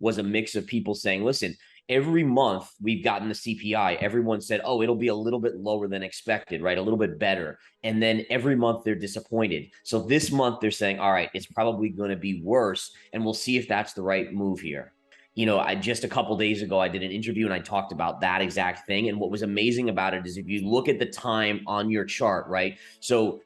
was a mix of people saying, listen, every month we've gotten the CPI. Everyone said, oh, it'll be a little bit lower than expected, right? A little bit better. And then every month they're disappointed. So this month they're saying, all right, it's probably going to be worse. And we'll see if that's the right move here. I just a couple days ago, I did an interview and I talked about that exact thing. And what was amazing about it is if you look at the time on your chart, right? So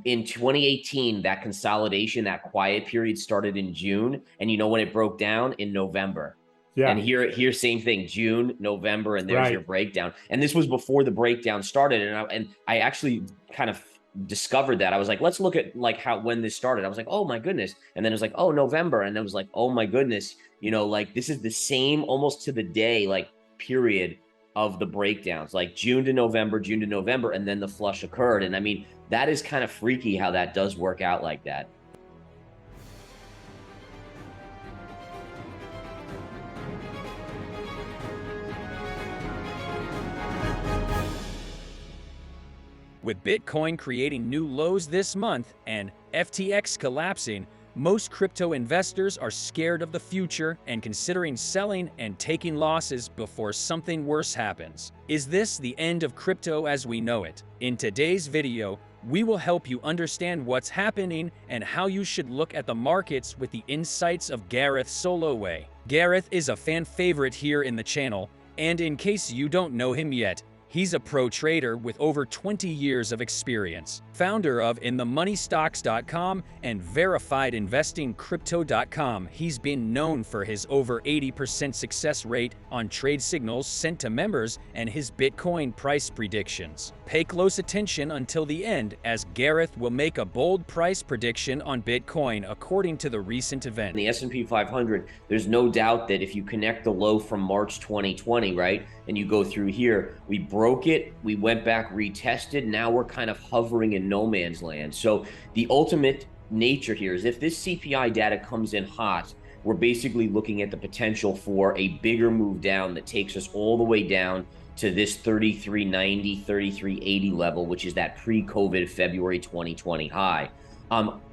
in 2018, that consolidation, that quiet period started in June. And you know when it broke down? In November. Yeah. And here, same thing, June, November, and there's Right. your breakdown. And this was before the breakdown started. And I actually kind of discovered that. I was like, let's look at like when this started. I was like, oh my goodness. And then it was like, oh, November. And it was like, oh my goodness, like this is the same almost to the day, like period of the breakdowns, like June to November, and then the flush occurred. And I mean, that is kind of freaky how that does work out like that. With Bitcoin creating new lows this month and FTX collapsing, most crypto investors are scared of the future and considering selling and taking losses before something worse happens. Is this the end of crypto as we know it? In today's video, we will help you understand what's happening and how you should look at the markets with the insights of Gareth Soloway. Gareth is a fan favorite here in the channel, and in case you don't know him yet, he's a pro trader with over 20 years of experience, founder of InTheMoneyStocks.com and VerifiedInvestingCrypto.com. He's been known for his over 80% success rate on trade signals sent to members and his Bitcoin price predictions. Pay close attention until the end, as Gareth will make a bold price prediction on Bitcoin according to the recent event. In the S&P 500, there's no doubt that if you connect the low from March 2020, right, and you go through here, we broke it, we went back, retested, now we're kind of hovering in no man's land. So the ultimate nature here is if this CPI data comes in hot, we're basically looking at the potential for a bigger move down that takes us all the way down to this 3390, 3380 level, which is that pre-COVID February 2020 high.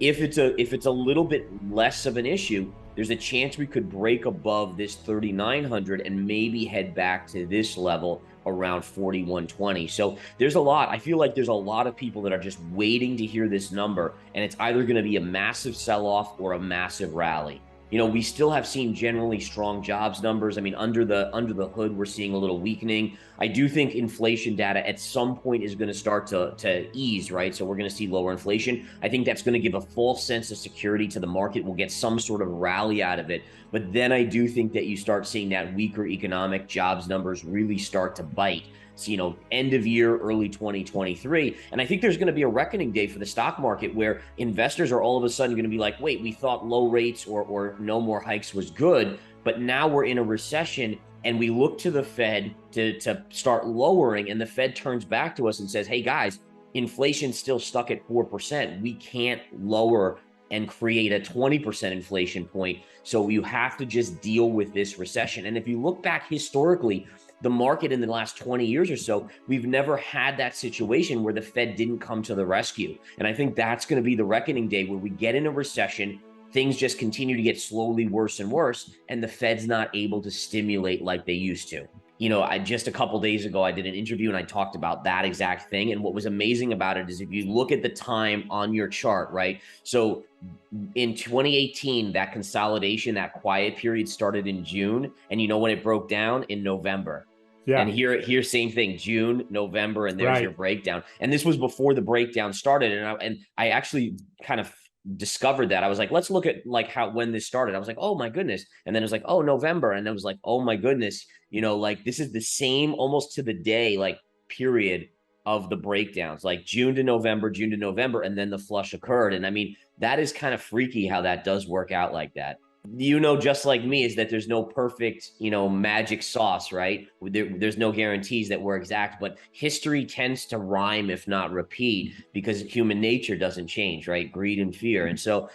If it's a little bit less of an issue, there's a chance we could break above this 3,900 and maybe head back to this level around 4,120. So there's a lot. I feel like there's a lot of people that are just waiting to hear this number, and it's either going to be a massive sell-off or a massive rally. We still have seen generally strong jobs numbers. I mean, under the hood, we're seeing a little weakening. I do think inflation data at some point is going to start to ease, right? So we're going to see lower inflation. I think that's going to give a false sense of security to the market. We'll get some sort of rally out of it. But then I do think that you start seeing that weaker economic jobs numbers really start to bite. So, end of year, early 2023. And I think there's going to be a reckoning day for the stock market where investors are all of a sudden going to be like, wait, we thought low rates or no more hikes was good, but now we're in a recession and we look to the Fed to start lowering, and the Fed turns back to us and says, hey guys, inflation's still stuck at 4%. We can't lower and create a 20% inflation point. So you have to just deal with this recession. And if you look back historically, the market in the last 20 years or so, we've never had that situation where the Fed didn't come to the rescue. And I think that's going to be the reckoning day where we get in a recession, things just continue to get slowly worse and worse, and the Fed's not able to stimulate like they used to. I just a couple days ago, I did an interview and I talked about that exact thing. And what was amazing about it is if you look at the time on your chart, right? So in 2018, that consolidation, that quiet period started in June. And you know when it broke down? In November. Yeah. And here, same thing, June, November, and there's your breakdown. And this was before the breakdown started. And I actually kind of discovered that. I was like, let's look at like when this started. I was like, oh my goodness. And then it was like, oh, November. And it was like, oh my goodness, like this is the same almost to the day, like period of the breakdowns, like June to November, and then the flush occurred. And I mean, that is kind of freaky how that does work out like that. Just like me, is that there's no perfect, magic sauce, right? There's no guarantees that we're exact, but history tends to rhyme, if not repeat, because human nature doesn't change, right? Greed and fear. And so,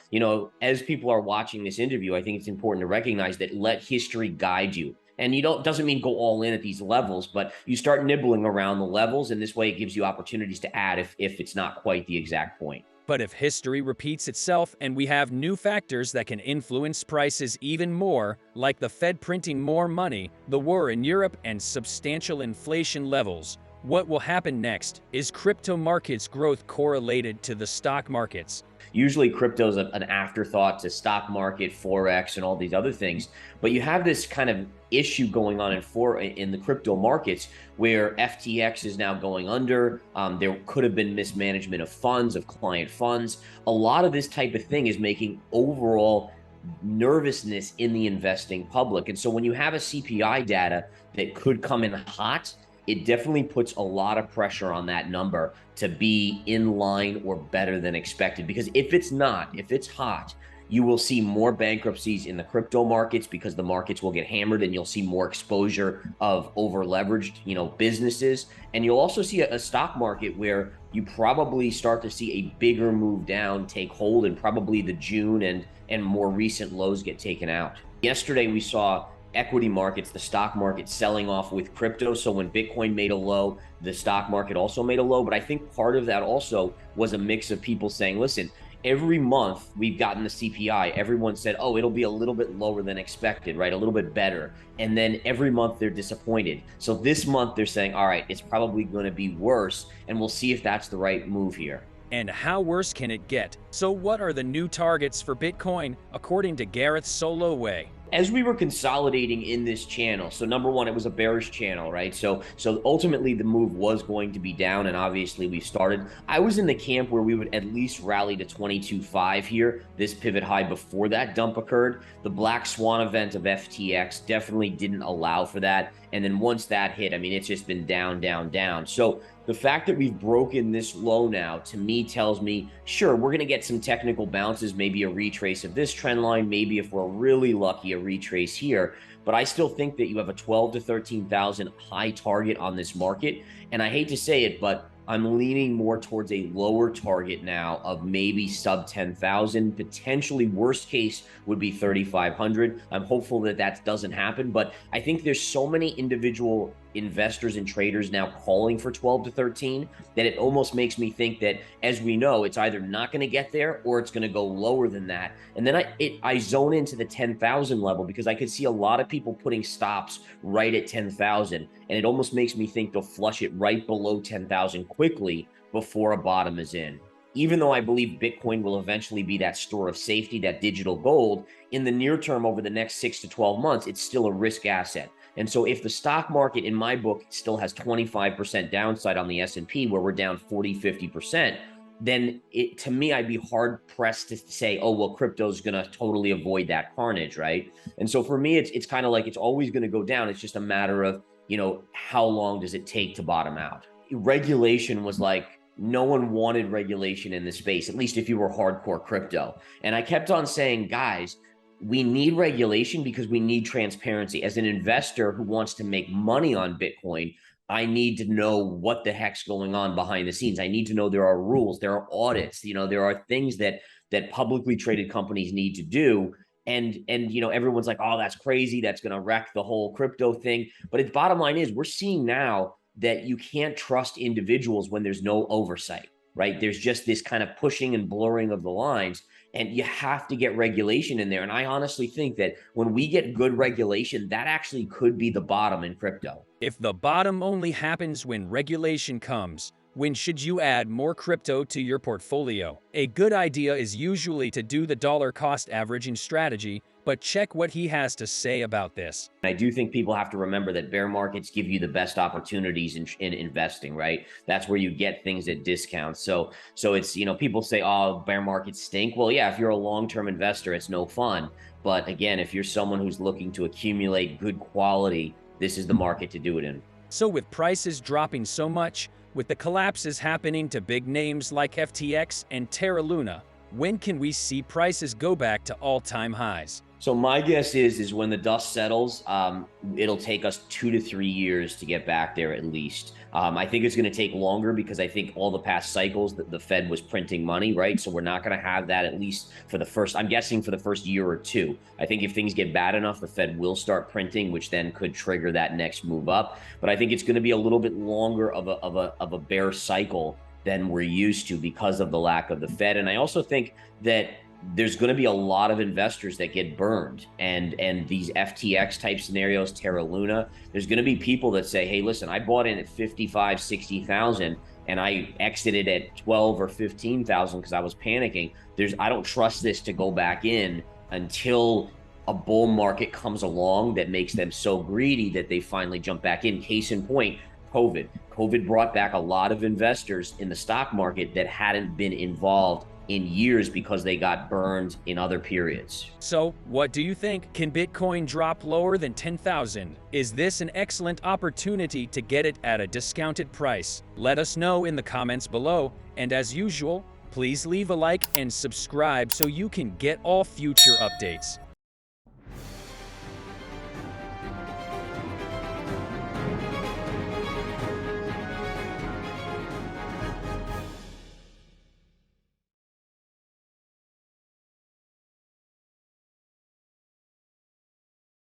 as people are watching this interview, I think it's important to recognize that let history guide you. And doesn't mean go all in at these levels, but you start nibbling around the levels, and this way it gives you opportunities to add if it's not quite the exact point. But if history repeats itself and we have new factors that can influence prices even more, like the Fed printing more money, the war in Europe, and substantial inflation levels, what will happen next? Is crypto markets growth correlated to the stock markets? Usually crypto is an afterthought to stock market, forex, and all these other things. But you have this kind of issue going on in the crypto markets where FTX is now going under. There could have been mismanagement of funds, of client funds. A lot of this type of thing is making overall nervousness in the investing public. And so when you have a CPI data that could come in hot, it definitely puts a lot of pressure on that number to be in line or better than expected. Because if it's not, if it's hot, you will see more bankruptcies in the crypto markets because the markets will get hammered, and you'll see more exposure of over leveraged, businesses. And you'll also see a stock market where you probably start to see a bigger move down take hold, and probably the June and more recent lows get taken out. Yesterday, we saw equity markets, the stock market selling off with crypto. So when Bitcoin made a low, the stock market also made a low. But I think part of that also was a mix of people saying, listen, every month we've gotten the CPI, everyone said, oh, it'll be a little bit lower than expected, right? A little bit better. And then every month they're disappointed. So this month they're saying, all right, it's probably going to be worse. And we'll see if that's the right move here. And how worse can it get? So what are the new targets for Bitcoin, according to Gareth Soloway? As we were consolidating in this channel, so number one, it was a bearish channel, right? So ultimately the move was going to be down, and obviously we started. I was in the camp where we would at least rally to 22.5 here, this pivot high before that dump occurred. The black swan event of FTX definitely didn't allow for that. And then once that hit, I mean, it's just been down, down, down. So the fact that we've broken this low now, to me, tells me, sure, we're going to get some technical bounces, maybe a retrace of this trend line, maybe if we're really lucky, a retrace here. But I still think that you have a 12 to 13,000 high target on this market. And I hate to say it, but I'm leaning more towards a lower target now of maybe sub 10,000. Potentially worst case would be 3,500. I'm hopeful that that doesn't happen, but I think there's so many individual investors and traders now calling for 12 to 13 that it almost makes me think that, as we know, it's either not going to get there or it's going to go lower than that. And then I zone into the 10,000 level because I could see a lot of people putting stops right at 10,000, and it almost makes me think they'll flush it right below 10,000 quickly before a bottom is in. Even though I believe Bitcoin will eventually be that store of safety, that digital gold, in the near term, over the next 6 to 12 months, it's still a risk asset. And so if the stock market, in my book, still has 25% downside on the S&P, where we're down 40, 50%, then to me, I'd be hard pressed to say, oh, well, crypto's going to totally avoid that carnage, right? And so for me, it's kind of like it's always going to go down. It's just a matter of, how long does it take to bottom out? Regulation was like, no one wanted regulation in this space, at least if you were hardcore crypto. And I kept on saying, guys, we need regulation because we need transparency. As an investor who wants to make money on Bitcoin, I need to know what the heck's going on behind the scenes. I need to know there are rules, there are audits, there are things that publicly traded companies need to do. And everyone's like, oh, that's crazy. That's going to wreck the whole crypto thing. But the bottom line is, we're seeing now that you can't trust individuals when there's no oversight, right? There's just this kind of pushing and blurring of the lines, and you have to get regulation in there. And I honestly think that when we get good regulation, that actually could be the bottom in crypto. If the bottom only happens when regulation comes, when should you add more crypto to your portfolio? A good idea is usually to do the dollar cost averaging strategy, but check what he has to say about this. I do think people have to remember that bear markets give you the best opportunities in investing, right? That's where you get things at discounts. So it's, people say, oh, bear markets stink. Well, yeah, if you're a long-term investor, it's no fun. But again, if you're someone who's looking to accumulate good quality, this is the market to do it in. So with prices dropping so much, with the collapses happening to big names like FTX and Terra Luna, when can we see prices go back to all-time highs? So my guess is when the dust settles, it'll take us 2 to 3 years to get back there at least. I think it's going to take longer because I think all the past cycles that the Fed was printing money, right? So we're not going to have that, at least for the first, I'm guessing, for the first year or two. I think if things get bad enough, the Fed will start printing, which then could trigger that next move up. But I think it's going to be a little bit longer of a bear cycle than we're used to because of the lack of the Fed. And I also think that there's going to be a lot of investors that get burned, and these FTX type scenarios, Terra Luna, there's going to be people that say, hey, listen, I bought in at 55, 60,000 and I exited at 12 or 15,000 because I was panicking. I don't trust this to go back in until a bull market comes along that makes them so greedy that they finally jump back in. Case in point, COVID brought back a lot of investors in the stock market that hadn't been involved in years because they got burned in other periods. So, what do you think? Can Bitcoin drop lower than 10,000? Is this an excellent opportunity to get it at a discounted price? Let us know in the comments below, and as usual, please leave a like and subscribe so you can get all future updates.